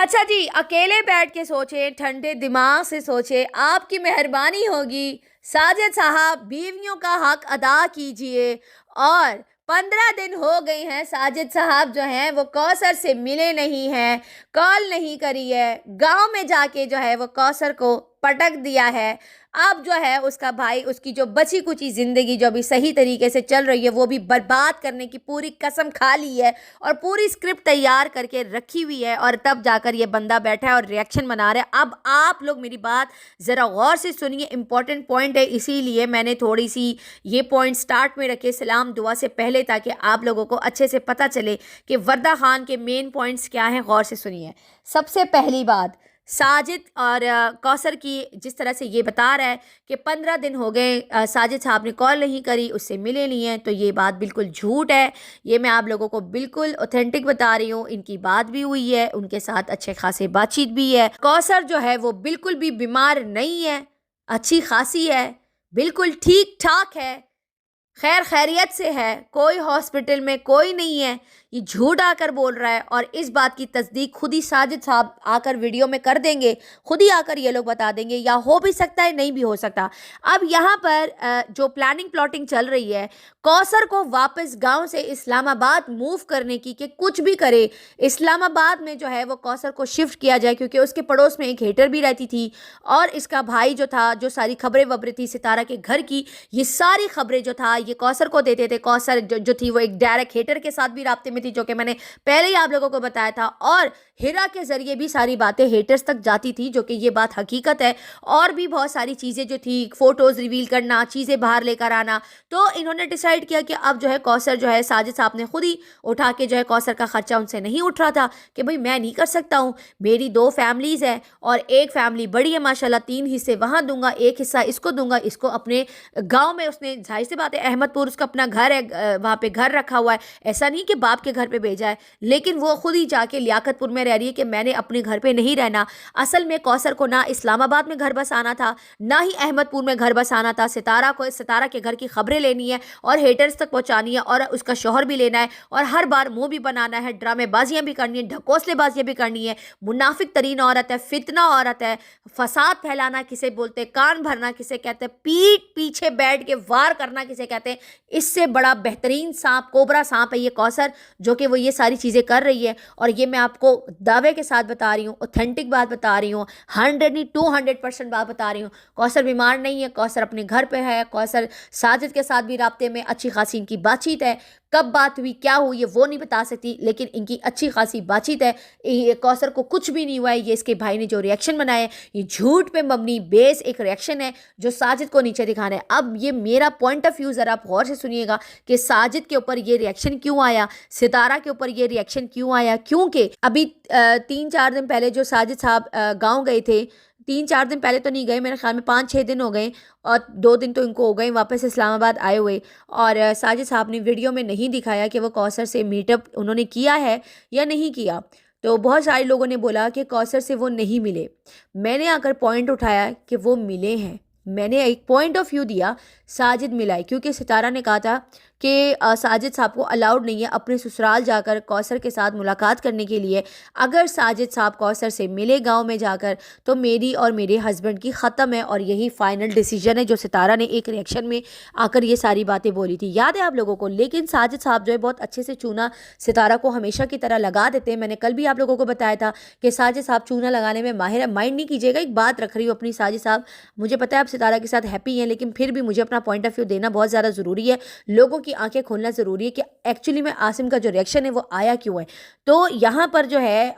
اچھا جی، اکیلے بیٹھ کے سوچیں، ٹھنڈے دماغ سے سوچیں، آپ کی مہربانی ہوگی۔ ساجد صاحب بیویوں کا حق ادا کیجئے۔ اور 15 دن ہو گئی ہیں ساجد صاحب جو ہیں وہ کوثر سے ملے نہیں ہیں، کال نہیں کری ہے، گاؤں میں جا کے جو ہے وہ کوثر کو پٹک دیا ہے۔ اب جو ہے اس کا بھائی اس کی جو بچی کچی زندگی جو بھی صحیح طریقے سے چل رہی ہے وہ بھی برباد کرنے کی پوری قسم کھا لی ہے اور پوری اسکرپٹ تیار کر کے رکھی ہوئی ہے، اور تب جا کر یہ بندہ بیٹھا ہے اور ریاکشن بنا رہا ہے۔ اب آپ لوگ میری بات ذرا غور سے سنیے، امپورٹنٹ پوائنٹ ہے، اسی لیے میں نے تھوڑی سی یہ پوائنٹ سٹارٹ میں رکھے سلام دعا سے پہلے، تاکہ آپ لوگوں کو اچھے سے پتہ چلے کہ وردہ خان کے مین پوائنٹس کیا ہیں۔ غور سے سنیے۔ سب سے پہلی بات، ساجد اور کوثر کی جس طرح سے یہ بتا رہا ہے کہ 15 دن ہو گئے ساجد صاحب نے کال نہیں کری، اس سے ملے نہیں ہیں، تو یہ بات بالکل جھوٹ ہے۔ یہ میں آپ لوگوں کو بالکل اوتھینٹک بتا رہی ہوں، ان کی بات بھی ہوئی ہے، ان کے ساتھ اچھے خاصے بات چیت بھی ہے۔ کوثر جو ہے وہ بالکل بھی بیمار نہیں ہے، اچھی خاصی ہے، بالکل ٹھیک ٹھاک ہے، خیر خیریت سے ہے، کوئی ہاسپٹل میں کوئی نہیں ہے۔ یہ جھوٹ آ کر بول رہا ہے، اور اس بات کی تصدیق خود ہی ساجد صاحب آ کر ویڈیو میں کر دیں گے، خود ہی آ کر یہ لوگ بتا دیں گے، یا ہو بھی سکتا ہے نہیں بھی ہو سکتا۔ اب یہاں پر جو پلاننگ پلاٹنگ چل رہی ہے کوثر کو واپس گاؤں سے اسلام آباد موو کرنے کی، کہ کچھ بھی کرے اسلام آباد میں جو ہے وہ کوثر کو شفٹ کیا جائے، کیونکہ اس کے پڑوس میں ایک ہیٹر بھی رہتی تھی، اور اس کا بھائی جو تھا، جو ساری خبریں وبریں تھی ستارہ کے گھر کی، یہ ساری خبریں جو تھا یہ کوثر کو دیتے تھے۔ کوثر جو تھی وہ ایک ڈائریکٹ ہیٹر کے ساتھ بھی رابطے میں تھی، جو کہ میں نے پہلے ہی آپ لوگوں کو بتایا تھا، اور ہیرا کے ذریعے بھی ساری باتیں ہیٹرز تک جاتی تھی، جو کہ یہ بات حقیقت ہے۔ اور بھی بہت ساری چیزیں جو تھی، فوٹوز ریویل کرنا، چیزیں باہر لے کر آنا، تو انہوں نے ڈیسائیڈ کیا کہ اب جو ہے کوثر جو ہے ساجد صاحب نے خود ہی اٹھا کے جو ہے کوثر کا خرچہ ان سے نہیں اٹھ رہا تھا کہ بھئی میں نہیں کر سکتا ہوں، میری 2 فیملیز ہیں اور ایک فیملی بڑی ہے ماشاءاللہ، 3 حصے وہاں دوں گا، ایک حصہ اس کو دوں گا، اس کو اپنے گاؤں میں، اس نے ظاہر سی بات ہے احمد پور اس کا اپنا گھر ہے، وہاں پہ گھر رکھا ہوا ہے، ایسا نہیں کہ باپ کے گھر پہ بھیجا ہے، لیکن وہ خود ہی جا کے لیاقت پور میں رہ رہی ہے کہ میں نے اپنے گھر پہ نہیں رہنا۔ اصل میں کوثر کو نہ اسلام آباد میں گھر بسانا تھا، نہ ہی احمد پور میں گھر بسانا تھا، ستارہ کے گھر کی خبریں لینی ہے اور ہیٹرز تک پہنچانی ہے، اور اس کا شوہر بھی لینا ہے، اور ہر بار منہ بھی بنانا ہے، ڈرامے بازیاں بھی کرنی ہے، ڈھکوسلے بازیاں بھی کرنی ہے۔ منافق ترین عورت ہے، فتنہ عورت ہے، فساد پھیلانا کسے بولتے، کان بھرنا کسے کہتے، پیٹ پیچھے بیٹھ کے وار کرنا کسے کہتے ہیں، اس سے بڑا بہترین سانپ، کوبرا سانپ ہے یہ کوثر، جو کہ وہ یہ ساری چیزیں کر رہی ہے۔ اور یہ میں آپ کو دعوے کے ساتھ بتا رہی ہوں، اوتھینٹک بات بتا رہی ہوں، 100 نہیں 200% بات بتا رہی ہوں۔ کوثر بیمار نہیں ہے، کوثر اپنے گھر پہ ہے، کوثر ساجد کے ساتھ بھی رابطے میں اچھی خاصی ان کی بات چیت ہے، کب بات ہوئی کیا ہوئی ہے وہ نہیں بتا سکتی، لیکن ان کی اچھی خاصی بات چیت ہے۔ یہ کوثر کو کچھ بھی نہیں ہوا ہے، یہ اس کے بھائی نے جو ریاکشن بنایا ہے یہ جھوٹ پہ مبنی بیس ایک ریاکشن ہے جو ساجد کو نیچے دکھانا ہے۔ اب یہ میرا پوائنٹ آف ویو ذرا آپ غور سے سنیے گا کہ ساجد کے اوپر یہ ریاکشن کیوں آیا، ستارہ کے اوپر یہ ریاکشن کیوں آیا، کیونکہ ابھی 3-4 دن پہلے جو ساجد صاحب گاؤں گئے تھے، 3-4 دن پہلے تو نہیں گئے، میرے خیال میں 5-6 دن ہو گئے، اور 2 دن تو ان کو ہو گئے واپس اسلام آباد آئے ہوئے، اور ساجد صاحب نے ویڈیو میں نہیں دکھایا کہ وہ کوثر سے میٹ اپ انہوں نے کیا ہے یا نہیں کیا۔ تو بہت سارے لوگوں نے بولا کہ کوثر سے وہ نہیں ملے، میں نے آ کر پوائنٹ اٹھایا کہ وہ ملے ہیں، میں نے ایک پوائنٹ آف ویو دیا، ساجد ملا ہے، کیونکہ ستارہ نے کہا تھا کہ ساجد صاحب کو الاؤڈ نہیں ہے اپنے سسرال جا کر کوثر کے ساتھ ملاقات کرنے کے لیے۔ اگر ساجد صاحب کوثر سے ملے گاؤں میں جا کر تو میری اور میرے ہسبینڈ کی ختم ہے، اور یہی فائنل ڈیسیجن ہے، جو ستارہ نے ایک ریاکشن میں آ کر یہ ساری باتیں بولی تھی، یاد ہے آپ لوگوں کو۔ لیکن ساجد صاحب جو ہے بہت اچھے سے چونا ستارہ کو ہمیشہ کی طرح لگا دیتے ہیں، میں نے کل بھی آپ لوگوں کو بتایا تھا کہ ساجد صاحب چونا لگانے میں ماہر ہے، مائنڈ نہیں کیجیے گا، ایک بات رکھ رہی ہوں اپنی ساجد صاحب، مجھے پتہ ہے آپ ستارہ کے ساتھ ہیپی ہیں، لیکن پھر بھی مجھے اپنا پوائنٹ آف ویو دینا بہت زیادہ ضروری ہے، لوگوں کی آنکھیں کھولنا ضروری ہے کہ ایکچولی میں عاصم کا جو ریاکشن ہے وہ آیا کیوں ہے۔ تو یہاں پر جو ہے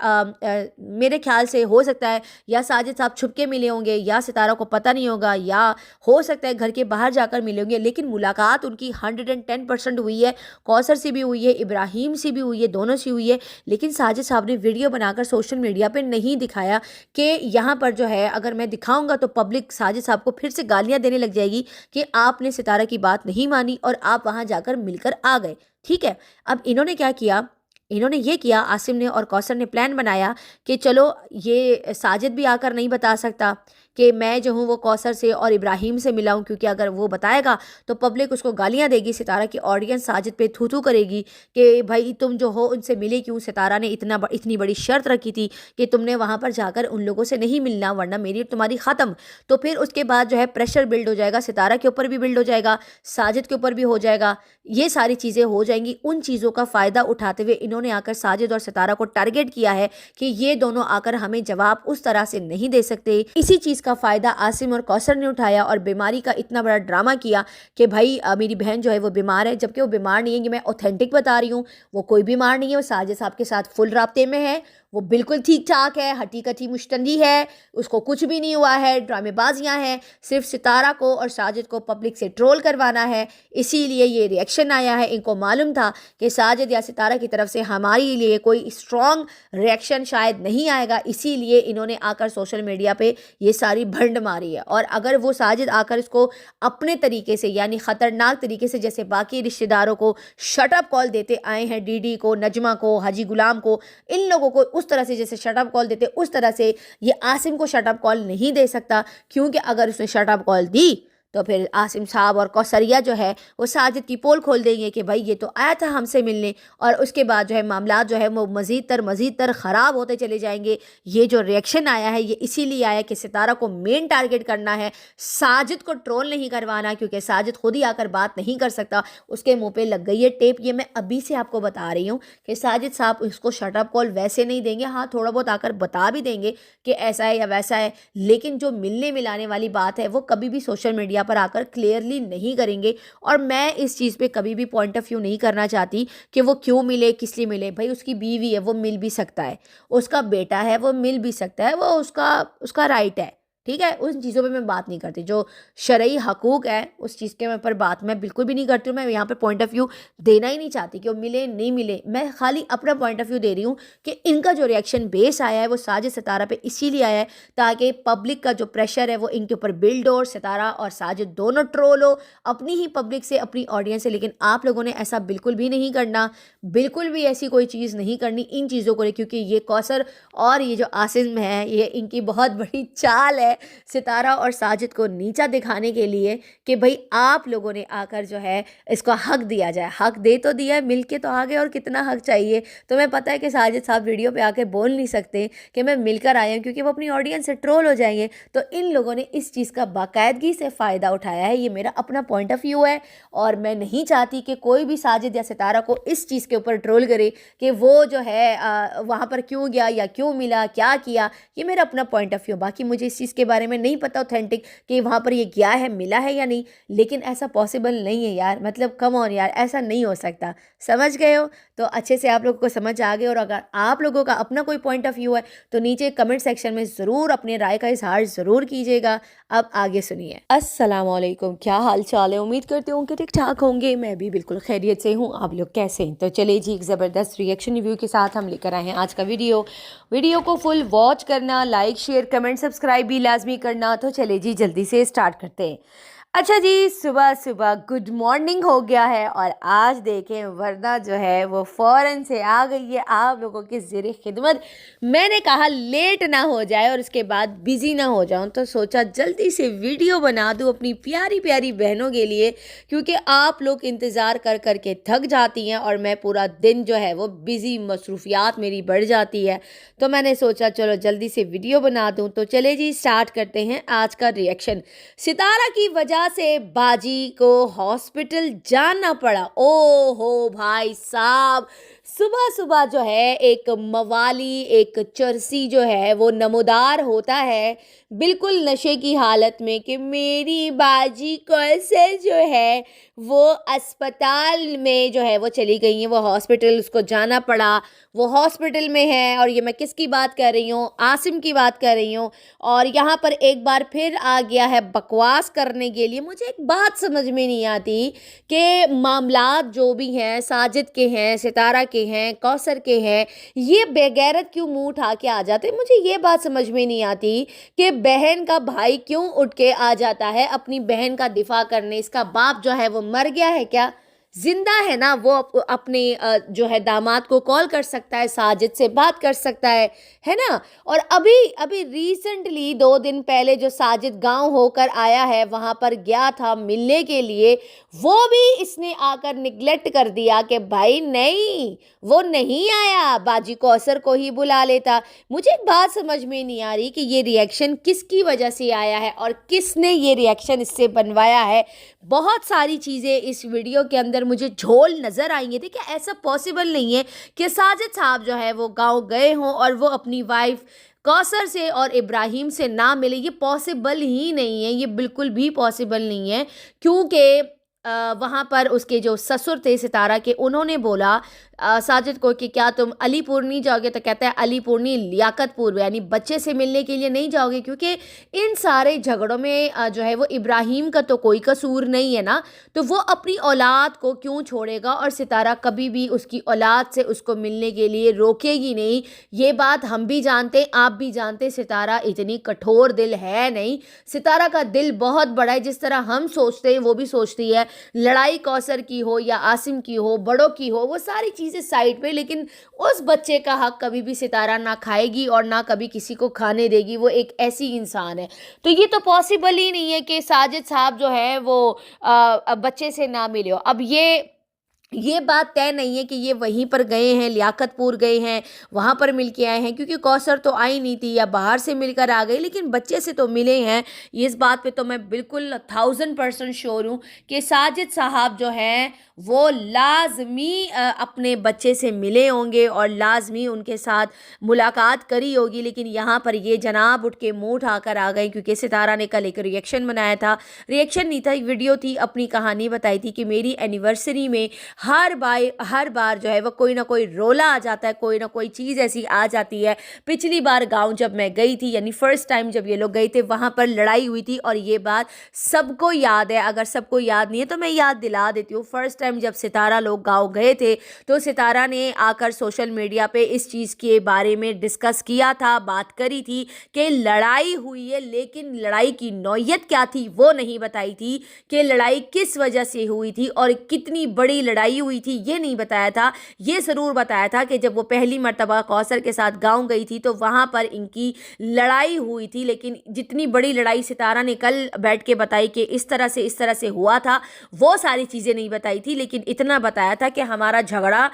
میرے خیال سے ہو سکتا ہے یا ساجد صاحب چھپ کے ملے ہوں گے، یا ستارہ کو پتہ نہیں ہوگا، یا ہو سکتا ہے گھر کے باہر جا کر ملے ہوں گے، لیکن ملاقات ان کی 110% ہوئی ہے، کوثر سے بھی ہوئی ہے، ابراہیم سے بھی ہوئی ہے، دونوں سے ہوئی ہے، لیکن ساجد صاحب نے ویڈیو بنا کر سوشل میڈیا پہ نہیں دکھایا کہ یہاں پر جو ہے اگر میں دکھاؤں گا تو پبلک ساجد صاحب کو پھر سے گالیاں دینے لگ جائے گی کہ آپ نے ستارہ کی بات نہیں مانی اور آپ وہاں جا کر مل کر آ گئے، ٹھیک ہے۔ اب انہوں نے کیا کیا، انہوں نے یہ کیا، عاصم نے اور کوثر نے پلان بنایا کہ چلو یہ ساجد بھی آ کر نہیں بتا سکتا، کہ میں جو ہوں وہ کوثر سے اور ابراہیم سے ملا ہوں، کیونکہ اگر وہ بتائے گا تو پبلک اس کو گالیاں دے گی، ستارہ کی آڈینس ساجد پہ تھو تھو کرے گی کہ بھائی تم جو ہو ان سے ملے کیوں، ستارہ نے اتنی بڑی شرط رکھی تھی کہ تم نے وہاں پر جا کر ان لوگوں سے نہیں ملنا ورنہ میری اور تمہاری ختم۔ تو پھر اس کے بعد جو ہے پریشر بلڈ ہو جائے گا، ستارہ کے اوپر بھی بلڈ ہو جائے گا، ساجد کے اوپر بھی ہو جائے گا، یہ ساری چیزیں ہو جائیں گی۔ ان چیزوں کا فائدہ اٹھاتے ہوئے انہوں نے آ کر ساجد اور ستارہ کو ٹارگٹ کیا ہے کہ یہ دونوں آ کر ہمیں جواب اس طرح سے نہیں دے سکتے۔ اسی چیز کا فائدہ عاصم اور کوثر نے اٹھایا اور بیماری کا اتنا بڑا ڈرامہ کیا کہ بھائی میری بہن جو ہے وہ بیمار ہے، جبکہ وہ بیمار نہیں ہے، یہ میں اوتھینٹک بتا رہی ہوں، وہ کوئی بیمار نہیں ہے، وہ ساجد صاحب کے ساتھ فل رابطے میں ہے، وہ بالکل ٹھیک ٹھاک ہے، ہٹی کٹی مشتندی ہے، اس کو کچھ بھی نہیں ہوا ہے، ڈرامے بازیاں ہیں، صرف ستارہ کو اور ساجد کو پبلک سے ٹرول کروانا ہے، اسی لیے یہ ریئیکشن آیا ہے۔ ان کو معلوم تھا کہ ساجد یا ستارہ کی طرف سے ہمارے لیے کوئی اسٹرانگ ریئیکشن شاید نہیں آئے گا، اسی لیے انہوں نے آ کر سوشل میڈیا پہ یہ ساری بھنڈ ماری ہے۔ اور اگر وہ ساجد آ کر اس کو اپنے طریقے سے یعنی خطرناک طریقے سے جیسے باقی رشتہ داروں کو شٹ اپ کال دیتے آئے ہیں، ڈی ڈی کو، نجمہ کو، حاجی غلام کو، ان لوگوں کو اس طرح سے جیسے شٹ اپ کال دیتے اس طرح سے یہ عاصم کو شٹ اپ کال نہیں دے سکتا، کیونکہ اگر اس نے شٹ اپ کال دی تو پھر عاصم صاحب اور کوثریہ جو ہے وہ ساجد کی پول کھول دیں گے کہ بھائی یہ تو آیا تھا ہم سے ملنے، اور اس کے بعد جو ہے معاملات جو ہے وہ مزید تر خراب ہوتے چلے جائیں گے۔ یہ جو ریئیکشن آیا ہے یہ اسی لیے آیا کہ ستارہ کو مین ٹارگٹ کرنا ہے، ساجد کو ٹرول نہیں کروانا، کیونکہ ساجد خود ہی آ کر بات نہیں کر سکتا، اس کے منہ پہ لگ گئی ہے ٹیپ۔ یہ میں ابھی سے آپ کو بتا رہی ہوں کہ ساجد صاحب اس کو شٹ اپ کال ویسے نہیں دیں گے، ہاں تھوڑا بہت آ کر بتا بھی دیں گے کہ ایسا ہے یا ویسا ہے، لیکن جو ملنے ملانے والی بات ہے وہ کبھی بھی سوشل میڈیا پر آ کر کلیئرلی نہیں کریں گے۔ اور میں اس چیز پہ کبھی بھی پوائنٹ آف ویو نہیں کرنا چاہتی کہ وہ کیوں ملے، کس لیے ملے۔ بھائی اس کی بیوی ہے، وہ مل بھی سکتا ہے، اس کا بیٹا ہے، وہ مل بھی سکتا ہے، وہ اس کا رائٹ ہے، ٹھیک ہے، ان چیزوں پہ میں بات نہیں کرتی، جو شرعی حقوق ہے اس چیز کے اوپر بات میں بالکل بھی نہیں کرتی ہوں۔ میں یہاں پہ پوائنٹ آف ویو دینا ہی نہیں چاہتی کہ وہ ملے نہیں ملے، میں خالی اپنا پوائنٹ آف ویو دے رہی ہوں کہ ان کا جو ریئیکشن بیس آیا ہے وہ ساجد ستارہ پہ اسی لیے آیا ہے تاکہ پبلک کا جو پریشر ہے وہ ان کے اوپر بلڈ ہو، ستارہ اور ساجد دونوں ٹرول ہو اپنی ہی پبلک سے، اپنی آڈینس سے۔ لیکن آپ لوگوں نے ایسا بالکل بھی نہیں کرنا، بالکل بھی ایسی کوئی چیز نہیں کرنی ان چیزوں کو لے، کیونکہ یہ کوثر اور یہ جو عاصم ہے یہ ان کی بہت بڑی چال ہے ستارہ اور ساجد کو نیچا دکھانے کے لیے کہ بھائی آپ لوگوں نے آ کر جو ہے اس کو حق دیا جائے۔ حق دے تو دیا ہے، مل کے تو آگے اور کتنا حق چاہیے۔ تمہیں پتہ ہے کہ ساجد صاحب ویڈیو پہ آ کے بول نہیں سکتے کہ میں مل کر آیا ہوں، کیونکہ وہ اپنی آڈینس سے ٹرول ہو جائیں گے۔ تو ان لوگوں نے اس چیز کا باقاعدگی سے فائدہ اٹھایا ہے، یہ میرا اپنا پوائنٹ آف ویو ہے، اور میں نہیں چاہتی کہ کوئی بھی ساجد یا ستارہ کو اس چیز کے اوپر ٹرول کرے کہ وہ جو ہے وہاں پر کیوں گیا یا کیوں ملا، کیا کیا۔ یہ میرا اپنا پوائنٹ آف ویو، باقی مجھے اس چیز کے بارے میں نہیں پتہ اوتھینٹک کہ وہاں پر یہ گیا ہے، ملا ہے یا نہیں، لیکن ایسا پاسبل نہیں ہے یار، مطلب کم آن یار، ایسا نہیں ہو سکتا، سمجھ گئے ہو؟ تو اچھے سے آپ لوگوں کو سمجھ آ گئے، اور اگر آپ لوگوں کا اپنا کوئی پوائنٹ آف ویو ہے تو نیچے کمنٹ سیکشن میں ضرور اپنے رائے کا اظہار ضرور کیجیے گا۔ اب آگے سنیے۔ السلام علیکم، کیا حال چال ہے؟ امید کرتی ہوں کہ ٹھیک ٹھاک ہوں گے، میں بھی بالکل خیریت سے ہوں، آپ لوگ کیسے ہیں؟ تو چلے جی ایک زبردست ریئیکشن ریویو کے ساتھ ہم لے کر آئے ہیں آج کا ویڈیو کو فل واچ کرنا، لائک شیئر کمنٹ سبسکرائب بھی لازمی کرنا۔ تو چلے جی جلدی سے اسٹارٹ کرتے ہیں۔ اچھا جی، صبح گڈ مارننگ ہو گیا ہے، اور آج دیکھیں ورنہ جو ہے وہ فوراً سے آ گئی ہے آپ لوگوں کی زیر خدمت۔ میں نے کہا لیٹ نہ ہو جائے اور اس کے بعد بزی نہ ہو جاؤں، تو سوچا جلدی سے ویڈیو بنا دوں اپنی پیاری پیاری بہنوں کے لیے، کیونکہ آپ لوگ انتظار کر کے تھک جاتی ہیں اور میں پورا دن جو ہے وہ بزی، مصروفیات میری بڑھ جاتی ہے، تو میں نے سوچا چلو جلدی سے ویڈیو بنا دوں۔ تو چلے جی اسٹارٹ کرتے ہیں آج کا ریئیکشن۔ ستارہ کی وجہ سے باجی کو ہاسپٹل جانا پڑا۔ او ہو بھائی صاحب، صبح جو ہے ایک موالی، ایک چرسی جو ہے وہ نمودار ہوتا ہے بالکل نشے کی حالت میں کہ میری باجی کیسے جو ہے وہ اسپتال میں جو ہے وہ چلی گئی ہیں، وہ ہاسپٹل، اس کو جانا پڑا، وہ ہاسپٹل میں ہے۔ اور یہ میں کس کی بات کر رہی ہوں؟ عاصم کی بات کر رہی ہوں۔ اور یہاں پر ایک بار پھر آ گیا ہے بکواس کرنے کے لیے۔ مجھے ایک بات سمجھ میں نہیں آتی کہ معاملات جو بھی ہیں، ساجد کے ہیں، ستارہ کے ہیں، کوثر کے ہیں، یہ بے غیرت کیوں منہ اٹھا کے آ جاتے ہیں؟ مجھے یہ بات سمجھ میں نہیں آتی کہ بہن کا بھائی کیوں اٹھ کے آ جاتا ہے اپنی بہن کا دفاع کرنے؟ اس کا باپ جو ہے وہ مر گیا ہے کیا؟ زندہ ہے نا وہ اپنے جو ہے داماد کو کال کر سکتا ہے، ساجد سے بات کر سکتا ہے نا۔ اور ابھی ریسنٹلی 2 دن پہلے جو ساجد گاؤں ہو کر آیا ہے، وہاں پر گیا تھا ملنے کے لیے، وہ بھی اس نے آ کر نگلیکٹ کر دیا کہ بھائی نہیں وہ نہیں آیا، باجی کوثر کو ہی بلا لیتا۔ مجھے ایک بات سمجھ میں نہیں آ رہی کہ یہ ریئیکشن کس کی وجہ سے آیا ہے اور کس نے یہ ریئیکشن اس سے بنوایا ہے۔ بہت ساری چیزیں اس ویڈیو کے اندر مجھے جھول نظر آئیں گے۔ دیکھیں ایسا پاسبل نہیں ہے کہ ساجد صاحب جو ہے وہ گاؤں گئے ہوں اور وہ اپنی وائف کوثر سے اور ابراہیم سے نہ ملے، یہ پاسبل ہی نہیں ہے، یہ بالکل بھی پاسبل نہیں ہے، کیونکہ وہاں پر اس کے جو سسر تھے ستارہ کے، انہوں نے بولا ساجد کو کہ کیا تم علی پور نہیں جاؤ گے؟ تو کہتا ہے علی پور نہیں، لیاقت پور، یعنی بچے سے ملنے کے لیے نہیں جاؤ گے، کیونکہ ان سارے جھگڑوں میں جو ہے وہ ابراہیم کا تو کوئی قصور نہیں ہے نا، تو وہ اپنی اولاد کو کیوں چھوڑے گا؟ اور ستارہ کبھی بھی اس کی اولاد سے اس کو ملنے کے لیے روکے گی نہیں۔ یہ بات ہم بھی جانتے، آپ بھی جانتے، ستارہ اتنی کٹھور دل ہے نہیں، ستارہ کا دل بہت بڑا ہے، جس طرح ہم سوچتے ہیں وہ بھی سوچتی ہے۔ لڑائی کوثر کی ہو یا عاصم کی ہو، بڑوں کی ہو، وہ ساری چیزیں سائڈ پہ، لیکن اس بچے کا حق کبھی بھی ستارہ نہ کھائے گی اور نہ کبھی کسی کو کھانے دے گی، وہ ایک ایسی انسان ہے۔ تو یہ تو پاسبل ہی نہیں ہے کہ ساجد صاحب جو ہے وہ بچے سے نہ ملے ہو۔ اب یہ بات طے نہیں ہے کہ یہ وہیں پر گئے ہیں، لیاقت پور گئے ہیں، وہاں پر مل کے آئے ہیں، کیونکہ کوثر تو آئی نہیں تھی یا باہر سے مل کر آ گئی، لیکن بچے سے تو ملے ہیں۔ اس بات پہ تو میں بالکل 1000% شور ہوں کہ ساجد صاحب جو ہیں وہ لازمی اپنے بچے سے ملے ہوں گے اور لازمی ان کے ساتھ ملاقات کری ہوگی، لیکن یہاں پر یہ جناب اٹھ کے منہ اٹھا کر آ گئے، کیونکہ ستارہ نے کل ایک ریئیکشن بنایا تھا، ریئیکشن نہیں تھا، ایک ویڈیو تھی، اپنی کہانی بتائی تھی کہ میری اینیورسری میں ہر بار جو ہے وہ کوئی نہ کوئی رولا آ جاتا ہے، کوئی نہ کوئی چیز ایسی آ جاتی ہے۔ پچھلی بار گاؤں جب میں گئی تھی، یعنی فرسٹ ٹائم جب یہ لوگ گئے تھے، وہاں پر لڑائی ہوئی تھی، اور یہ بات سب کو یاد ہے، اگر سب کو یاد نہیں ہے تو میں یاد دلا دیتی ہوں۔ فرسٹ ٹائم جب ستارہ لوگ گاؤں گئے تھے تو ستارہ نے آ کر سوشل میڈیا پہ اس چیز کے بارے میں ڈسکس کیا تھا، بات کری تھی کہ لڑائی ہوئی ہے، لیکن لڑائی کی نوعیت کیا تھی وہ نہیں بتائی تھی، کہ لڑائی کس وجہ سے ہوئی تھی اور کتنی بڑی لڑائی ہوئی تھی یہ نہیں بتایا تھا۔ یہ ضرور بتایا تھا کہ جب وہ پہلی مرتبہ کوثر کے ساتھ گاؤں گئی تھی تو وہاں پر ان کی لڑائی ہوئی تھی، لیکن جتنی بڑی لڑائی ستارہ نے کل بیٹھ کے بتائی کہ اس طرح سے ہوا تھا، وہ ساری چیزیں نہیں بتائی تھی، لیکن اتنا بتایا تھا کہ ہمارا جھگڑا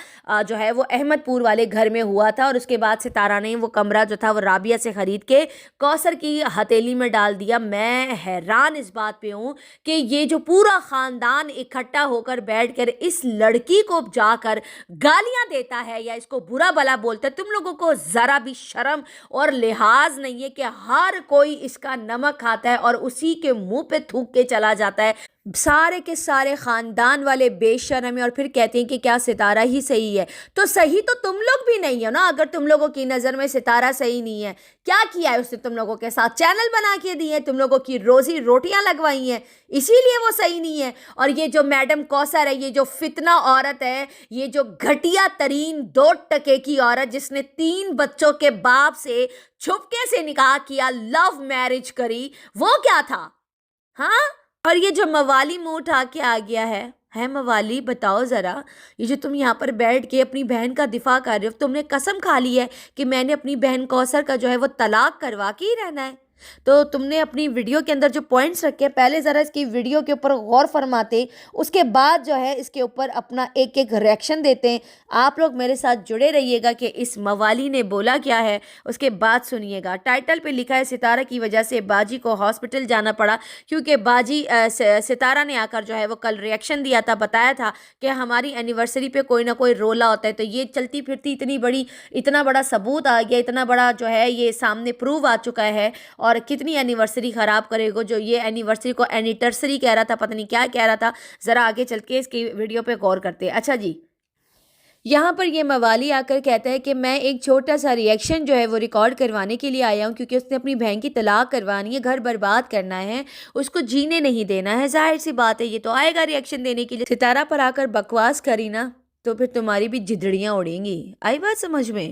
جو ہے وہ احمد پور والے گھر میں ہوا تھا، اور اس کے بعد ستارہ نے وہ کمرہ جو تھا وہ رابعہ سے خرید کے کوثر کی ہتھیلی میں ڈال دیا۔ میں حیران اس بات پہ ہوں کہ یہ جو پورا خاندان اکٹھا ہو کر بیٹھ کر اس لڑکی کو جا کر گالیاں دیتا ہے یا اس کو برا بلا بولتا ہے، تم لوگوں کو ذرا بھی شرم اور لحاظ نہیں ہے کہ ہر کوئی اس کا نمک کھاتا ہے اور اسی کے منہ پہ تھوک کے چلا جاتا ہے۔ سارے کے سارے خاندان والے بے شرم ہیں اور پھر کہتے ہیں کہ کیا ستارہ ہی صحیح ہے؟ تو صحیح تو تم لوگ بھی نہیں ہو نا، اگر تم لوگوں کی نظر میں ستارہ صحیح نہیں ہے، کیا کیا ہے اس نے تم لوگوں کے ساتھ؟ چینل بنا کے دی ہے، تم لوگوں کی روزی روٹیاں لگوائی ہیں، اسی لیے وہ صحیح نہیں ہے۔ اور یہ جو میڈم کوثر ہے، یہ جو فتنہ عورت ہے، یہ جو گھٹیا ترین 2 ٹکے کی عورت جس نے 3 بچوں کے باپ سے چھپکے سے نکاح کیا، لو میرج کری، وہ کیا تھا؟ ہاں؟ اور یہ جو موالی منہ اٹھا کے آ گیا ہے موالی، بتاؤ ذرا، یہ جو تم یہاں پر بیٹھ کے اپنی بہن کا دفاع کر رہے ہو، تم نے قسم کھا لی ہے کہ میں نے اپنی بہن کوثر کا جو ہے وہ طلاق کروا کے ہی رہنا ہے؟ تو تم نے اپنی ویڈیو کے اندر جو پوائنٹس رکھے، پہلے ذرا اس کی ویڈیو کے اوپر غور فرماتے، اس کے بعد جو ہے اس کے اوپر اپنا ایک ریئیکشن دیتے ہیں۔ آپ لوگ میرے ساتھ جڑے رہیے گا کہ اس موالی نے بولا کیا ہے، اس کے بعد سنیے گا۔ ٹائٹل پہ لکھا ہے ستارہ کی وجہ سے باجی کو ہاسپٹل جانا پڑا، کیونکہ باجی ستارہ نے آ کر جو ہے وہ کل ریئیکشن دیا تھا، بتایا تھا کہ ہماری اینیورسری پہ کوئی نہ کوئی رولا ہوتا ہے، تو یہ چلتی پھرتی اتنا بڑا ثبوت آ گیا، اتنا بڑا جو ہے یہ سامنے پروو آ چکا ہے، اور کتنی اینیورسری خراب کرے گا جو یہ اینیورسری کو اینیٹرسری کہہ رہا تھا، پتہ نہیں کیا کہہ رہا تھا۔ ذرا آگے چل کے اس کی ویڈیو پہ غور کرتے ہیں۔ اچھا جی، یہاں پر یہ موالی آ کر کہتا ہے کہ میں ایک چھوٹا سا ریئیکشن جو ہے وہ ریکارڈ کروانے کے لیے آیا ہوں، کیونکہ اس نے اپنی بہن کی طلاق کروانی ہے، گھر برباد کرنا ہے، اس کو جینے نہیں دینا ہے۔ ظاہر سی بات ہے یہ تو آئے گا ریئیکشن دینے کے لیے۔ ستارہ پر آ کر بکواس کری نا تو پھر تمہاری بھی جھدڑیاں اڑیں گی۔ آئی بات سمجھ میں؟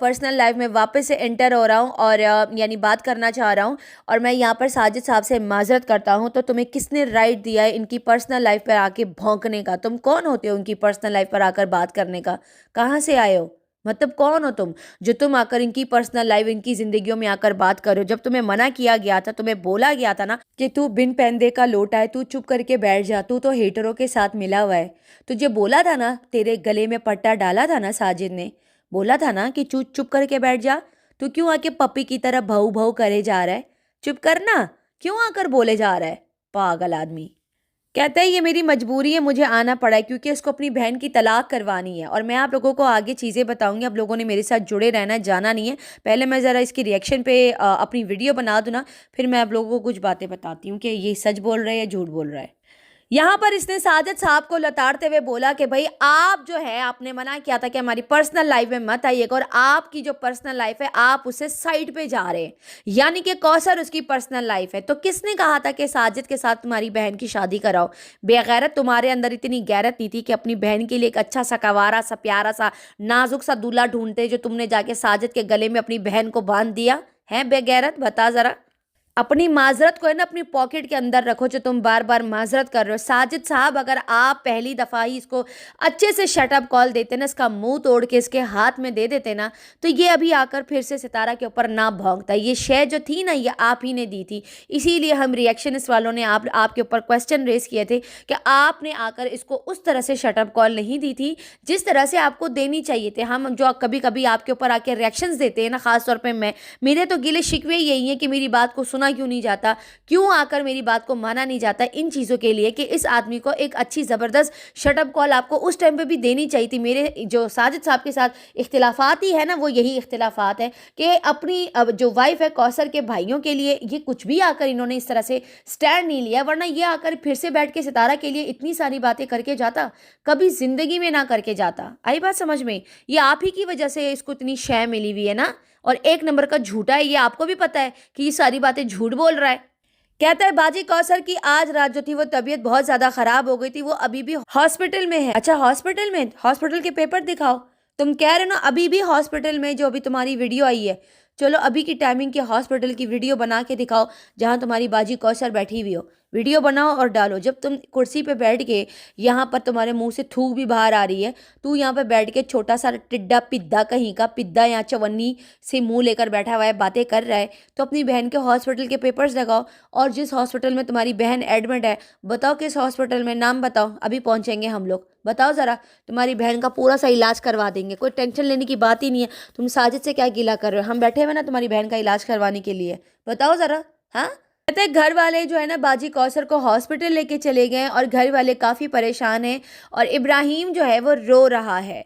پرسنل لائف میں واپس سے انٹر ہو رہا ہوں اور یعنی بات کرنا چاہ رہا ہوں، اور میں یہاں پر ساجد صاحب سے معذرت کرتا ہوں۔ تو تمہیں کس نے رائٹ دیا ہے ان کی پرسنل لائف پر آ کے بھونکنے کا؟ تم کون ہوتے ہو ان کی پرسنل لائف پر آ کر بات کرنے کا؟ کہاں سے آئے ہو؟ مطلب کون ہو تم جو تم آ کر ان کی پرسنل لائف، ان کی زندگیوں میں آ کر بات کرو؟ جب تمہیں منع کیا گیا تھا، تمہیں بولا گیا تھا نا کہ تو بن پہندے کا لوٹا ہے، تو چپ کر کے بیٹھ جا، تو ہیٹروں کے ساتھ ملا ہوا ہے۔ تجھے بولا تھا نا، تیرے گلے میں پٹا ڈالا تھا نا ساجد نے، بولا تھا نا کہ چپ کر کے بیٹھ جا، تو کیوں آ کے پپی کی طرح بھاؤ بھاؤ کرے جا رہا ہے؟ چپ کرنا، کیوں آ کر بولے جا رہا ہے؟ پاگل آدمی۔ کہتا ہے یہ میری مجبوری ہے، مجھے آنا پڑا ہے کیونکہ اس کو اپنی بہن کی طلاق کروانی ہے، اور میں آپ لوگوں کو آگے چیزیں بتاؤں گی، آپ لوگوں نے میرے ساتھ جڑے رہنا ہے، جانا نہیں ہے۔ پہلے میں ذرا اس کی ریئیکشن پہ اپنی ویڈیو بنا دوں نا، پھر میں آپ لوگوں کو کچھ باتیں بتاتی ہوں کہ یہ سچ بول رہا ہے یا جھوٹ بول رہا ہے۔ یہاں پر اس نے ساجد صاحب کو لتاڑتے ہوئے بولا کہ بھائی آپ جو ہے، آپ نے منع کیا تھا کہ ہماری پرسنل لائف میں مت آئیے گا، اور آپ کی جو پرسنل لائف ہے آپ اسے سائڈ پہ جا رہے ہیں، یعنی کہ کوثر اس کی پرسنل لائف ہے۔ تو کس نے کہا تھا کہ ساجد کے ساتھ تمہاری بہن کی شادی کراؤ؟ بے غیرت، تمہارے اندر اتنی غیرت نہیں تھی کہ اپنی بہن کے لیے ایک اچھا سا کوارا سا پیارا سا نازک سا دولہا ڈھونڈتے، جو تم نے جا کے ساجد کے گلے میں اپنی بہن کو باندھ دیا ہے؟ بے غیرت، بتا ذرا۔ اپنی معذرت کو ہے نا اپنی پاکٹ کے اندر رکھو، جو تم بار بار معذرت کر رہے ہو۔ ساجد صاحب، اگر آپ پہلی دفعہ ہی اس کو اچھے سے شٹ اپ کال دیتے نا، اس کا منہ توڑ کے اس کے ہاتھ میں دے دیتے نا، تو یہ ابھی آ کر پھر سے ستارہ کے اوپر نہ بھونکتا۔ یہ شے جو تھی نا، یہ آپ ہی نے دی تھی، اسی لیے ہم ریئیکشنس والوں نے آپ کے اوپر کوسچن ریز کیے تھے کہ آپ نے آ کر اس کو اس طرح سے شٹ اپ کال نہیں دی تھی جس طرح سے آپ کو دینی چاہیے تھے۔ ہم جو کبھی کبھی آپ کے اوپر آ کے ریئیکشنز دیتے ہیں نا، خاص طور پہ میرے تو گلے شکوے یہی ہیں کہ میری بات کو سنا کیوں نہیں جاتا، کیوں آ کر میری بات کو مانا نہیں جاتا، ان چیزوں کے لیے کہ اس آدمی کو ایک اچھی زبردست شٹ اپ کال آپ کو اس ٹائم پہ بھی دینی چاہیے تھی۔ میرے جو ساجد صاحب کے ساتھ اختلافات ہی ہے نا، وہ یہی اختلافات ہیں کہ اپنی جو وائف ہے کوثر کے بھائیوں کے لیے یہ کچھ بھی آ کر انہوں نے اس طرح سے سٹینڈ نہیں لیا، ورنہ یہ آ کر پھر سے بیٹھ کے ستارہ کے لیے اتنی ساری باتیں کر کے جاتا، کبھی زندگی میں نہ کر کے جاتا۔ آئی بات سمجھ میں؟ یہ آپ ہی کی وجہ سے اس کو اتنی شے ملی ہوئی ہے نا، اور ایک نمبر کا جھوٹا ہے، یہ آپ کو بھی پتہ ہے کہ یہ ساری باتیں جھوٹ بول رہا ہے۔ کہتا ہے باجی کوثر کی آج رات جو تھی وہ طبیعت بہت زیادہ خراب ہو گئی تھی، وہ ابھی بھی ہاسپٹل میں ہے۔ اچھا ہاسپٹل میں؟ ہاسپٹل کے پیپر دکھاؤ۔ تم کہہ رہے ہو نا ابھی بھی ہاسپٹل میں، جو ابھی تمہاری ویڈیو آئی ہے، چلو ابھی کی ٹائمنگ کے ہاسپٹل کی ویڈیو بنا کے دکھاؤ جہاں تمہاری باجی کوثر بیٹھی ہوئی ہو، ویڈیو بناؤ اور ڈالو۔ جب تم کرسی پہ بیٹھ کے یہاں پر تمہارے منہ سے تھوک بھی باہر آ رہی ہے، تو یہاں پہ بیٹھ کے چھوٹا سا ٹڈا پدا کہیں کا پدا یا چونی سے منہ لے کر بیٹھا ہوا ہے، باتیں کر رہا ہے، تو اپنی بہن کے ہاسپٹل کے پیپرز لگاؤ، اور جس ہاسپٹل میں تمہاری بہن ایڈمٹ ہے بتاؤ کس ہاسپٹل میں، نام بتاؤ، ابھی پہنچیں گے ہم لوگ، بتاؤ ذرا، تمہاری بہن کا پورا سا علاج کروا دیں گے، کوئی ٹینشن لینے کی بات ہی نہیں ہے۔ تم ساجد سے کیا گلا کر رہے ہو؟ ہم بیٹھے ہوئے نا تمہاری بہن کا علاج کروانے کے لیے، بتاؤ ذرا۔ ہاں، کہتے ہیں گھر والے جو ہے نا باجی کوثر کو ہاسپٹل لے کے چلے گئے، اور گھر والے کافی پریشان ہیں، اور ابراہیم جو ہے وہ رو رہا ہے۔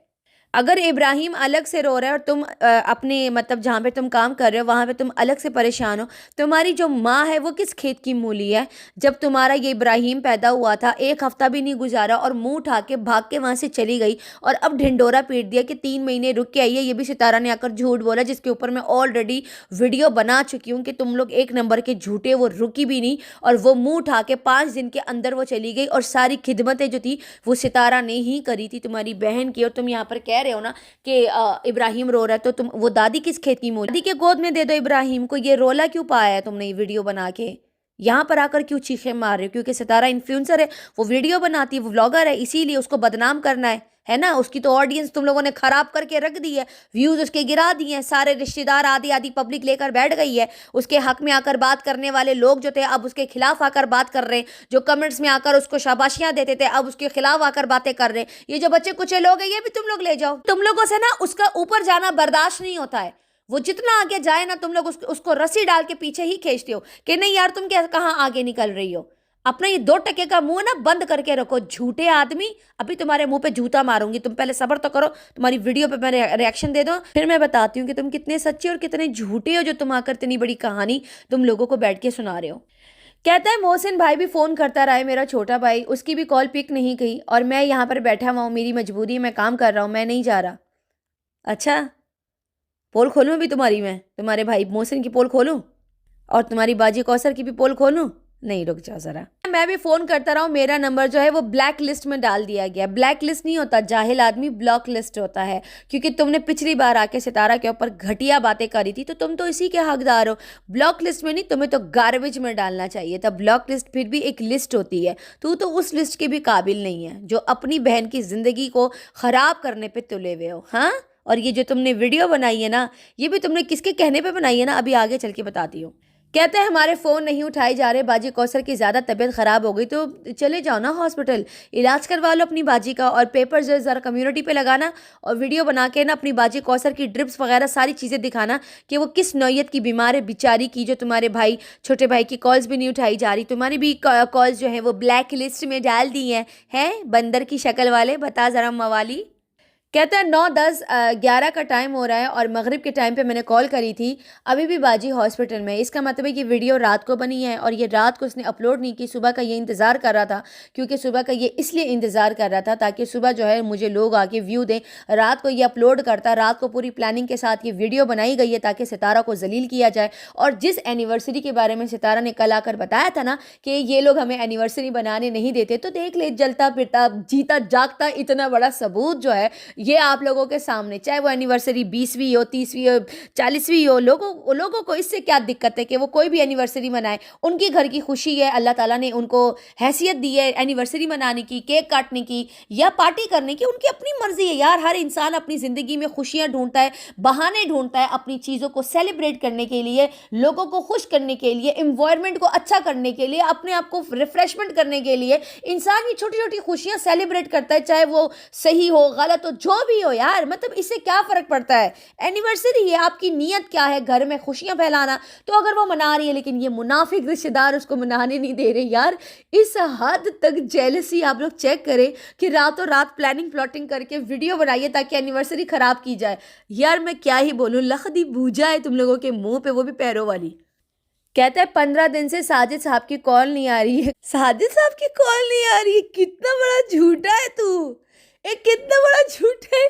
اگر ابراہیم الگ سے رو رہا ہے اور تم اپنے مطلب جہاں پہ تم کام کر رہے ہو وہاں پہ تم الگ سے پریشان ہو، تمہاری جو ماں ہے وہ کس کھیت کی مولی ہے؟ جب تمہارا یہ ابراہیم پیدا ہوا تھا ایک ہفتہ بھی نہیں گزارا اور منہ اٹھا کے بھاگ کے وہاں سے چلی گئی، اور اب ڈھنڈورا پیٹ دیا کہ 3 مہینے رک کے آئی ہے۔ یہ بھی ستارہ نے آ کر جھوٹ بولا، جس کے اوپر میں آلریڈی ویڈیو بنا چکی ہوں کہ تم لوگ ایک نمبر کے جھوٹے، وہ رکی بھی نہیں، اور وہ منہ اٹھا کے 5 دن کے اندر وہ چلی گئی، اور ساری خدمتیں جو تھی وہ ستارہ نے ہی کری تھی تمہاری بہن کی، اور تم یہاں پر کہہ رہے ہو نا کہ ابراہیم رو رہا ہے، تو تم وہ دادی کس کھیت کی مولی؟ دادی کے گود میں دے دو ابراہیم کو۔ یہ رولا کیوں پایا ہے تم نے یہ ویڈیو بنا کے؟ یہاں پر آ کر کیوں چیخیں مار رہے ہو؟ کیونکہ ستارہ انفلوئنسر ہے، وہ ویڈیو بناتی ہے، وہ ولاگر ہے، اسی لیے اس کو بدنام کرنا ہے نا؟ اس کی تو آڈینس تم لوگوں نے خراب کر کے رکھ دی ہے، ویوز اس کے گرا دیے ہیں، سارے رشتہ دار آدھی پبلک لے کر بیٹھ گئی ہے، اس کے حق میں آ کر بات کرنے والے لوگ جو تھے اب اس کے خلاف آ کر بات کر رہے ہیں، جو کمنٹس میں آ کر اس کو شاباشیاں دیتے تھے اب اس کے خلاف آ کر باتیں کر رہے ہیں۔ یہ جو بچے کچھ لوگ ہیں یہ بھی تم لوگ لے جاؤ، تم لوگوں سے نا اس کا اوپر جانا برداشت نہیں ہوتا ہے، وہ جتنا آگے جائے نا تم لوگ اس کو رسی ڈال کے پیچھے ہی کھینچتے ہو کہ نہیں یار تم کہاں آگے نکل رہی ہو۔ اپنا یہ 2 ٹکے کا منہ نا بند کر کے رکھو، جھوٹے آدمی، ابھی تمہارے منہ پہ جوتا ماروں گی، تم پہلے صبر تو کرو، تمہاری ویڈیو پہ میں ریئیکشن دے دو، پھر میں بتاتی ہوں کہ تم کتنے سچے اور کتنے جھوٹے ہو، جو تم آ کر اتنی بڑی کہانی تم لوگوں کو بیٹھ کے سنا رہے ہو۔ کہتا ہے محسن بھائی بھی فون کرتا رہا ہے، میرا چھوٹا بھائی، اس کی بھی کال پک نہیں کی، اور میں یہاں پر بیٹھا ہوا ہوں، میری مجبوری ہے، میں کام کر رہا ہوں، میں نہیں جا رہا۔ اچھا، پول کھولوں بھی تمہاری، میں تمہارے بھائی محسن کی پول کھولوں، اور تمہاری باجی کوثر کی بھی پول کھولوں؟ نہیں، رک جاؤ ذرا، میں بھی فون کرتا رہا ہوں, میرا نمبر جو ہے وہ بلیک لسٹ میں ڈال دیا گیا. بلیک لسٹ نہیں ہوتا, جاہل آدمی, بلاک لسٹ ہوتا ہے, کیونکہ تم نے پچھلی بار آ کے ستارہ کے اوپر گھٹیا باتیں کری تھی, تو تم تو اسی کے حقدار ہو. بلاک لسٹ میں نہیں, تمہیں تو گاربیج میں ڈالنا چاہیے تھا. بلاک لسٹ پھر بھی ایک لسٹ ہوتی ہے, تو اس لسٹ کے بھی قابل نہیں ہے جو اپنی بہن کی زندگی کو خراب کرنے پہ تلے ہوئے ہو. ہاں, اور یہ جو تم نے ویڈیو بنائی ہے نا, یہ بھی تم نے کس کے کہنے پہ بنائی ہے نا, ابھی آگے چل کے بتاتی ہوں. کہتے ہیں ہمارے فون نہیں اٹھائے جا رہے, باجی کوثر کی زیادہ طبیعت خراب ہو گئی, تو چلے جاؤ نا ہاسپٹل, علاج کروا لو اپنی باجی کا, اور پیپر جو ہے ذرا کمیونٹی پہ لگانا, اور ویڈیو بنا کے نا اپنی باجی کوثر کی ڈرپس وغیرہ ساری چیزیں دکھانا کہ وہ کس نوعیت کی بیمار ہے بیچاری کی, جو تمہارے بھائی چھوٹے بھائی کی کالز بھی نہیں اٹھائی جا رہی, تمہاری بھی کالز جو ہیں وہ بلیک لسٹ میں ڈال دی ہیں بندر کی شکل والے. بتا ذرا موالی. کہتا ہے 9:10 کا ٹائم ہو رہا ہے, اور مغرب کے ٹائم پہ میں نے کال کری تھی, ابھی بھی باجی ہاسپٹل میں. اس کا مطلب ہے کہ ویڈیو رات کو بنی ہے, اور یہ رات کو اس نے اپلوڈ نہیں کی, صبح کا یہ انتظار کر رہا تھا, کیونکہ صبح کا یہ اس لیے انتظار کر رہا تھا تاکہ صبح جو ہے مجھے لوگ آ کے ویو دیں. رات کو یہ اپلوڈ کرتا, رات کو پوری پلاننگ کے ساتھ یہ ویڈیو بنائی گئی ہے تاکہ ستارہ کو ذلیل کیا جائے. اور جس اینیورسری کے بارے میں ستارہ نے کل آ کر بتایا تھا نا کہ یہ لوگ ہمیں اینیورسری بنانے نہیں دیتے, تو دیکھ لے, جلتا پھرتا جیتا جاگتا اتنا بڑا ثبوت جو ہے یہ آپ لوگوں کے سامنے, چاہے وہ اینیورسری 20ویں ہو, 30ویں ہو, 40ویں ہو, لوگوں کو اس سے کیا دقت ہے کہ وہ کوئی بھی اینیورسری منائے. ان کی گھر کی خوشی ہے, اللہ تعالیٰ نے ان کو حیثیت دی ہے اینیورسری منانے کی, کیک کاٹنے کی یا پارٹی کرنے کی, ان کی اپنی مرضی ہے یار. ہر انسان اپنی زندگی میں خوشیاں ڈھونڈتا ہے, بہانے ڈھونڈتا ہے اپنی چیزوں کو سیلیبریٹ کرنے کے لیے, لوگوں کو خوش کرنے کے لیے, انوائرمنٹ کو اچھا کرنے کے لیے, اپنے آپ کو ریفریشمنٹ کرنے کے لیے. انسان یہ چھوٹی چھوٹی خوشیاں سیلیبریٹ کرتا ہے, چاہے وہ صحیح ہو غلط ہو جو بھی ہو یار, مطلب اس سے کیا فرق پڑتا ہے. اینیورسری ہے, آپ کی نیت کیا ہے, گھر میں خوشیاں پھیلانا, تو اگر وہ منا رہی ہے, لیکن یہ منافق رشتہ دار اس کو منانے نہیں دے رہے یار. اس حد تک جیلسی آپ لوگ چیک کریں کہ راتوں رات پلاننگ پلاٹنگ کر کے ویڈیو بنائیے تاکہ اینیورسری خراب کی جائے. یار میں کیا ہی بولوں, لخدی بوجھا ہے تم لوگوں کے منہ پہ, وہ بھی پیروں والی. کہتا ہے 15 دن سے ساجد صاحب کی کال نہیں آ رہی ہے. ساجد صاحب کی کال نہیں آ رہی ہے, کتنا بڑا جھوٹا ہے تو, ایک کتنا بڑا جھوٹ ہے.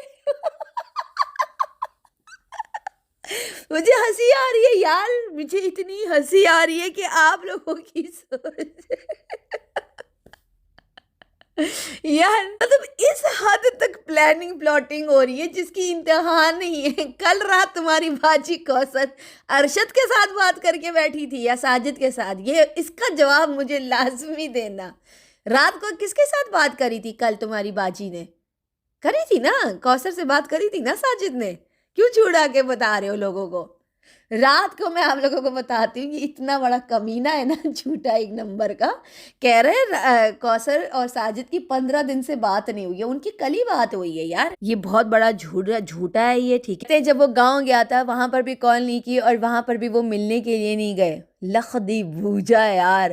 مجھے ہنسی آ رہی ہے یار, مجھے اتنی ہنسی آ رہی ہے کہ آپ لوگوں کی سوچ یار, مطلب اس حد تک پلاننگ پلاٹنگ ہو رہی ہے جس کی انتہا نہیں ہے. کل رات تمہاری باجی کوثر ارشد کے ساتھ بات کر کے بیٹھی تھی یا ساجد کے ساتھ, یہ اس کا جواب مجھے لازمی دینا. رات کو کس کے ساتھ بات کری تھی کل تمہاری باجی نے؟ کری تھی نا, کوثر سے بات کری تھی نا ساجد نے, کیوں چھوڑا کے بتا رہے ہو لوگوں کو؟ رات کو میں آپ لوگوں کو بتاتی ہوں کہ اتنا بڑا کمینہ ہے نا, جھوٹا ایک نمبر کا. کہہ رہے کوثر اور ساجد کی 15 دن سے بات نہیں ہوئی ہے, ان کی کل ہی بات ہوئی ہے یار. یہ بہت بڑا جھوٹا ہے یہ, ٹھیک ہے. جب وہ گاؤں گیا تھا وہاں پر بھی کال نہیں کی, اور وہاں پر بھی وہ ملنے کے لیے نہیں گئے. لخدی بوجھا یار,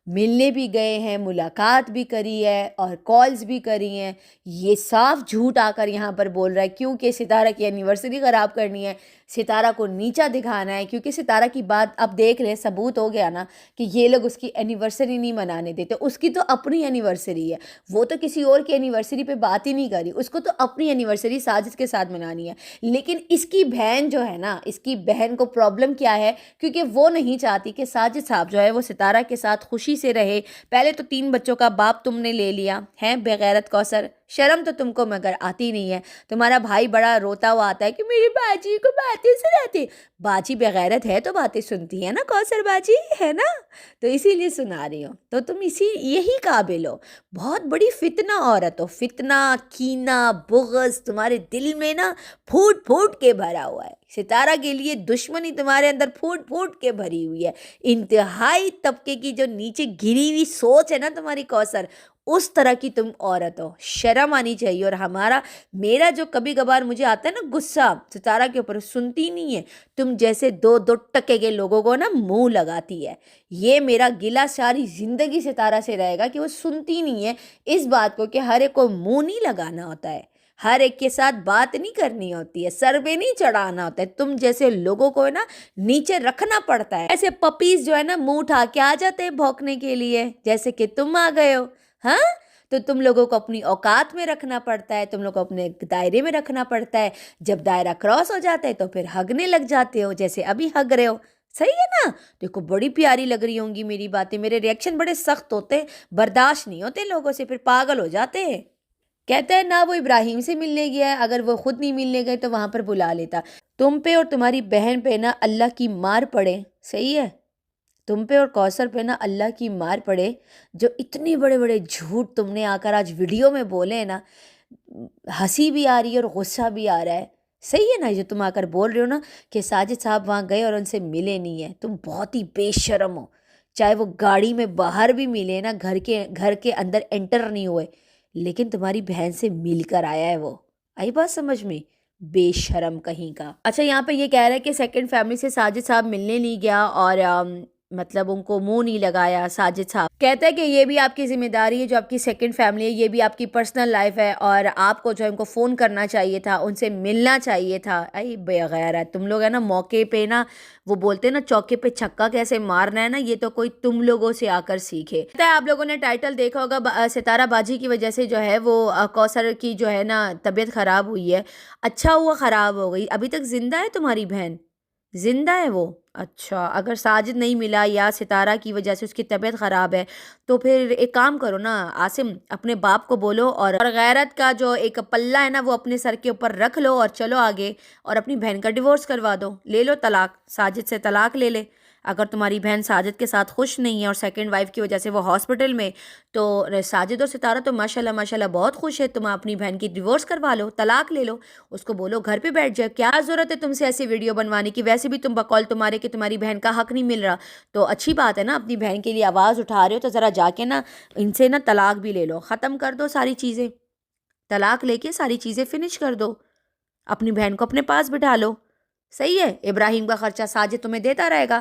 ملنے بھی گئے ہیں, ملاقات بھی کری ہے, اور کالز بھی کری ہیں. یہ صاف جھوٹ آ کر یہاں پر بول رہا ہے کیونکہ ستارہ کی اینیورسری خراب کرنی ہے, ستارہ کو نیچا دکھانا ہے. کیونکہ ستارہ کی بات اب دیکھ لیں, ثبوت ہو گیا نا کہ یہ لوگ اس کی اینیورسری نہیں منانے دیتے. اس کی تو اپنی اینیورسری ہے, وہ تو کسی اور کی اینیورسری پہ بات ہی نہیں کری, اس کو تو اپنی اینیورسری ساجد کے ساتھ منانی ہے. لیکن اس کی بہن جو ہے نا, اس کی بہن کو پرابلم کیا ہے, کیونکہ وہ نہیں چاہتی کہ ساجد صاحب جو ہے وہ ستارہ کے ساتھ خوشی سے رہے. پہلے تو 3 بچوں کا باپ تم نے لے لیا ہے, بغیرت کوثر, شرم تو تم کو مگر آتی نہیں ہے. تمہارا بھائی بڑا روتا ہوا آتا ہے کہ میری باجی کو باتیں سناتے. باجی بغیرت ہے تو باتیں سنتی ہے نا, کوثر باجی ہے نا, تو اسی لیے سنا رہی ہو. تو تم یہی قابل ہو, بہت بڑی فتنہ عورت ہو. فتنہ, کینہ, بغض تمہارے دل میں نا پھوٹ پھوٹ کے بھرا ہوا ہے. ستارہ کے لیے دشمنی تمہارے اندر پھوٹ پھوٹ کے بھری ہوئی ہے. انتہائی طبقے کی جو نیچے گری ہوئی سوچ ہے نا تمہاری کوثر, اس طرح کی تم عورت ہو. شرم آنی چاہیے. اور میرا جو کبھی کبھار مجھے آتا ہے نا غصہ ستارہ کے اوپر, سنتی نہیں ہے. تم جیسے 2 ٹکے کے لوگوں کو نا منہ لگاتی ہے. یہ میرا گلہ ساری زندگی ستارہ سے رہے گا کہ وہ سنتی نہیں ہے اس بات کو کہ ہر ایک کو منہ نہیں لگانا ہوتا ہے, ہر ایک کے ساتھ بات نہیں کرنی ہوتی ہے, سر پہ نہیں چڑھانا ہوتا ہے. تم جیسے لوگوں کو نا نیچے رکھنا پڑتا ہے. ایسے پپیز جو ہے نا منہ اٹھا کے آ جاتے ہیں بھونکنے کے لیے, جیسے کہ تم آ گئے ہو. ہاں, تو تم لوگوں کو اپنی اوقات میں رکھنا پڑتا ہے, تم لوگوں کو اپنے دائرے میں رکھنا پڑتا ہے. جب دائرہ کراس ہو جاتا ہے تو پھر ہگنے لگ جاتے ہو, جیسے ابھی ہگ رہے ہو. صحیح ہے نا؟ دیکھو بڑی پیاری لگ رہی ہوں گی میری باتیں، میرے ریئیکشن بڑے سخت ہوتے ہیں، برداشت نہیں ہوتے لوگوں سے، پھر پاگل ہو جاتے ہیں۔ کہتا ہے نہ وہ ابراہیم سے ملنے گیا ہے، اگر وہ خود نہیں ملنے گئے تو وہاں پر بلا لیتا۔ تم پہ اور تمہاری بہن پہ نا اللہ کی مار پڑے، صحیح ہے؟ تم پہ اور کوثر پہ نا اللہ کی مار پڑے، جو اتنے بڑے بڑے جھوٹ تم نے آ کر آج ویڈیو میں بولے ہیں نا، ہنسی بھی آ رہی ہے اور غصہ بھی آ رہا ہے۔ صحیح ہے نا جو تم آ کر بول رہے ہو نا کہ ساجد صاحب وہاں گئے اور ان سے ملے نہیں ہیں، تم بہت ہی بے شرم ہو۔ چاہے وہ گاڑی میں باہر بھی ملے نا، گھر کے اندر انٹر نہیں ہوئے، لیکن تمہاری بہن سے مل کر آیا ہے وہ۔ آئی بات سمجھ میں؟ بے شرم کہیں کا۔ اچھا یہاں پہ یہ کہہ رہا ہے کہ سیکنڈ فیملی سے ساجد صاحب ملنے نہیں گیا اور مطلب ان کو منہ نہیں لگایا ساجد صاحب۔ کہتا ہے کہ یہ بھی آپ کی ذمہ داری ہے، جو آپ کی سیکنڈ فیملی ہے یہ بھی آپ کی پرسنل لائف ہے، اور آپ کو جو ہے ان کو فون کرنا چاہیے تھا، ان سے ملنا چاہیے تھا۔ اے بے غیرت، تم لوگ ہے نا موقع پہ نا، وہ بولتے ہیں نا چوکے پہ چھکا کیسے مارنا ہے نا، یہ تو کوئی تم لوگوں سے آ کر سیکھے۔ آپ لوگوں نے ٹائٹل دیکھا ہوگا، ستارہ باجی کی وجہ سے جو ہے وہ کوثر کی جو ہے نا طبیعت خراب ہوئی ہے۔ اچھا ہوا خراب ہو گئی، ابھی تک زندہ ہے تمہاری بہن؟ زندہ ہے وہ؟ اچھا، اگر ساجد نہیں ملا یا ستارہ کی وجہ سے اس کی طبیعت خراب ہے تو پھر ایک کام کرو نا عاصم، اپنے باپ کو بولو اور غیرت کا جو ایک پلہ ہے نا وہ اپنے سر کے اوپر رکھ لو اور چلو آگے، اور اپنی بہن کا ڈیورس کروا دو، لے لو طلاق، ساجد سے طلاق لے لے۔ اگر تمہاری بہن ساجد کے ساتھ خوش نہیں ہے اور سیکنڈ وائف کی وجہ سے وہ ہاسپٹل میں، تو ساجد اور ستارہ تو ماشاءاللہ بہت خوش ہے، تم اپنی بہن کی ڈیورس کروا لو، طلاق لے لو، اس کو بولو گھر پہ بیٹھ جائے، کیا ضرورت ہے تم سے ایسی ویڈیو بنوانے کی؟ ویسے بھی تم بقول تمہارے کہ تمہاری بہن کا حق نہیں مل رہا، تو اچھی بات ہے نا، اپنی بہن کے لیے آواز اٹھا رہے ہو تو ذرا جا کے نا ان سے نا طلاق بھی لے لو، ختم کر دو ساری چیزیں، طلاق لے کے ساری چیزیں فنش کر دو، اپنی بہن کو اپنے پاس بٹھا لو۔ صحیح ہے، ابراہیم کا خرچہ ساجد تمہیں دیتا رہے گا،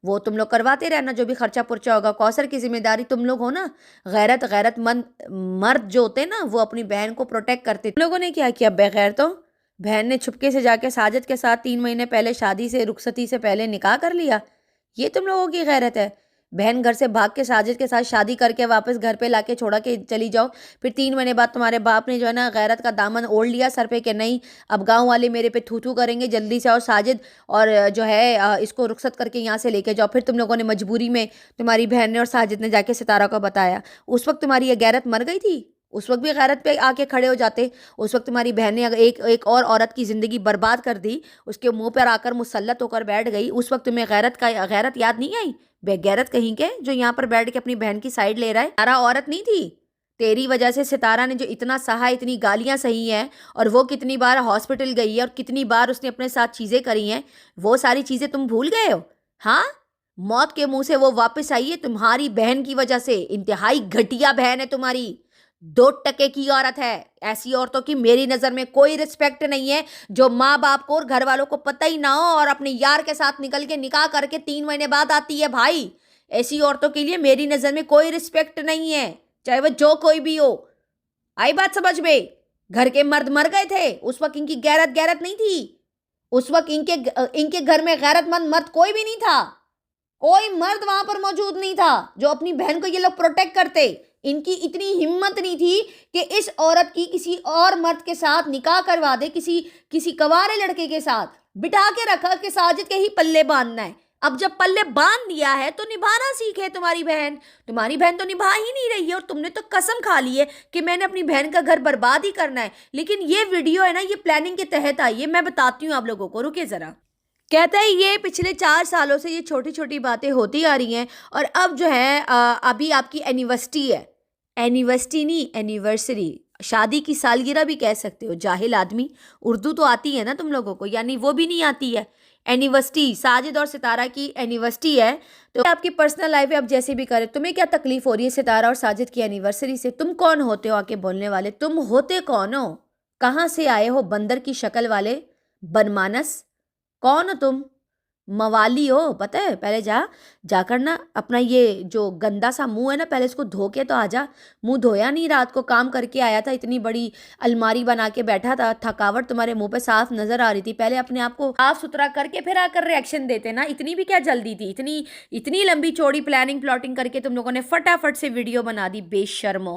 وہ تم لوگ کرواتے رہنا جو بھی خرچہ پرچہ ہوگا۔ کوثر کی ذمہ داری تم لوگ ہو نا، غیرت مند مرد جو ہوتے نا وہ اپنی بہن کو پروٹیکٹ کرتے۔ تم لوگوں نے کیا کیا بغیر تو؟ بہن نے چھپکے سے جا کے ساجد کے ساتھ 3 مہینے پہلے شادی سے رخصتی سے پہلے نکاح کر لیا، یہ تم لوگوں کی غیرت ہے؟ بہن گھر سے بھاگ کے ساجد کے ساتھ شادی کر کے واپس گھر پہ لا کے چھوڑا کے چلی جاؤ، پھر 3 مہینے بعد تمہارے باپ نے جو ہے نا غیرت کا دامن اوڑھ لیا سر پہ کہ نہیں اب گاؤں والے میرے پہ تھو تھو کریں گے، جلدی سے اور ساجد اور جو ہے اس کو رخصت کر کے یہاں سے لے کے جاؤ۔ پھر تم لوگوں نے مجبوری میں، تمہاری بہن نے اور ساجد نے جا کے ستارہ کو بتایا، اس وقت تمہاری یہ غیرت مر گئی تھی؟ اس وقت بھی غیرت پہ آ کے کھڑے ہو جاتے؟ اس وقت تمہاری بہن نے ایک اور عورت کی زندگی برباد کر دی، اس کے منہ پر آ کر مسلط ہو کر بیٹھ گئی، اس وقت تمہیں غیرت یاد نہیں آئی؟ بے غیرت کہیں کے جو یہاں پر بیٹھ کے اپنی بہن کی سائیڈ لے رہا ہے۔ ستارہ عورت نہیں تھی؟ تیری وجہ سے ستارہ نے جو اتنا سہا، اتنی گالیاں سہی ہیں، اور وہ کتنی بار ہاسپٹل گئی ہے اور کتنی بار اس نے اپنے ساتھ چیزیں کری ہیں، وہ ساری چیزیں تم بھول گئے ہو؟ ہاں، موت کے منہ سے وہ واپس آئی ہے تمہاری بہن کی وجہ سے، انتہائی گھٹیا بہن ہے تمہاری، 2 ٹکے کی عورت ہے۔ ایسی عورتوں کی میری نظر میں کوئی رسپیکٹ نہیں ہے جو ماں باپ کو اور گھر والوں کو پتہ ہی نہ ہو اور اپنے یار کے ساتھ نکل کے نکاح کر کے 3 مہینے بعد آتی ہے۔ بھائی ایسی عورتوں کے لیے میری نظر میں کوئی رسپیکٹ نہیں ہے، چاہے وہ جو کوئی بھی ہو۔ آئی بات سمجھ میں؟ گھر کے مرد مر گئے تھے اس وقت ان کی غیرت نہیں تھی، اس وقت ان کے گھر میں غیرت مند مرد کوئی بھی نہیں تھا، کوئی مرد وہاں پر موجود نہیں تھا جو اپنی بہن کو یہ لوگ پروٹیکٹ کرتے۔ ان کی اتنی ہمت نہیں تھی کہ اس عورت کی کسی اور مرد کے ساتھ نکاح کروا دے، کسی کوارے لڑکے کے ساتھ بٹھا کے رکھا کہ ساجد کے ہی پلے باندھنا ہے۔ اب جب پلے باندھ دیا ہے تو نبھانا سیکھے تمہاری بہن تو نبھا ہی نہیں رہی ہے، اور تم نے تو قسم کھا لی ہے کہ میں نے اپنی بہن کا گھر برباد ہی کرنا ہے۔ لیکن یہ ویڈیو ہے نا، یہ پلاننگ کے تحت آئی ہے، میں بتاتی ہوں آپ لوگوں کو، رکے ذرا۔ کہتا ہے یہ پچھلے 4 سالوں سے یہ چھوٹی چھوٹی باتیں ہوتی آ رہی ہیں، اور اب جو ہے ابھی آپ کی اینیورسٹی ہے، اینیورسٹی نہیں اینیورسری، شادی کی سالگرہ بھی کہہ سکتے ہو، جاہل آدمی، اردو تو آتی ہے نا تم لوگوں کو، یعنی وہ بھی نہیں آتی ہے۔ اینیورسٹی ساجد اور ستارہ کی اینیورسٹی ہے، تو آپ کی پرسنل لائف ہے، آپ جیسے بھی کریں، تمہیں کیا تکلیف ہو رہی ہے ستارہ اور ساجد کی اینیورسری سے؟ تم کون ہوتے ہو آ کے بولنے والے؟ تم ہوتے کون ہو؟ کہاں سے آئے ہو بندر کی شکل والے بنمانس؟ کون ہو تم؟ موالی ہو؟ پتہ ہے پہلے جا کر نا اپنا یہ جو گندا سا منہ ہے نا پہلے اس کو دھو کے تو آ جا، منہ دھویا نہیں، رات کو کام کر کے آیا تھا، اتنی بڑی الماری بنا کے بیٹھا تھا، تھکاوٹ تمہارے منہ پہ صاف نظر آ رہی تھی، پہلے اپنے آپ کو صاف ستھرا کر کے پھر آ کر ریئیکشن دیتے نا، اتنی بھی کیا جلدی تھی؟ اتنی لمبی چوڑی پلاننگ پلاٹنگ کر کے تم لوگوں نے فٹافٹ سے ویڈیو بنا دی، بے شرمو۔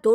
2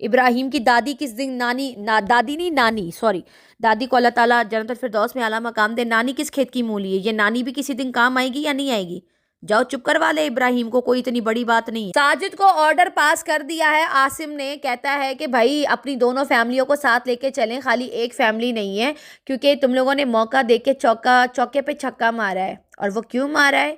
ابراہیم کی دادی کس دن دادی کو اللہ تعالیٰ جنت الفردوس میں اعلیٰ مقام دے. نانی کس کھیت کی مولی ہے؟ یہ نانی بھی کسی دن کام آئے گی یا نہیں آئے گی؟ جاؤ چپ کروا لے ابراہیم کو، کوئی اتنی بڑی بات نہیں ہے. ساجد کو آرڈر پاس کر دیا ہے عاصم نے، کہتا ہے کہ بھائی اپنی دونوں فیملیوں کو ساتھ لے کے چلیں، خالی ایک فیملی نہیں ہے، کیونکہ تم لوگوں نے موقع دے کے چوکے پہ چھکا مارا ہے. اور وہ کیوں مارا ہے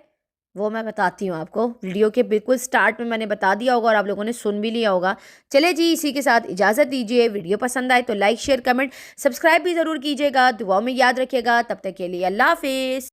وہ میں بتاتی ہوں آپ کو. ویڈیو کے بالکل سٹارٹ میں نے بتا دیا ہوگا اور آپ لوگوں نے سن بھی لیا ہوگا. چلے جی اسی کے ساتھ اجازت دیجیے. ویڈیو پسند آئے تو لائک شیئر کمنٹ سبسکرائب بھی ضرور کیجیے گا. دعاؤں میں یاد رکھیے گا. تب تک کے لیے اللہ حافظ.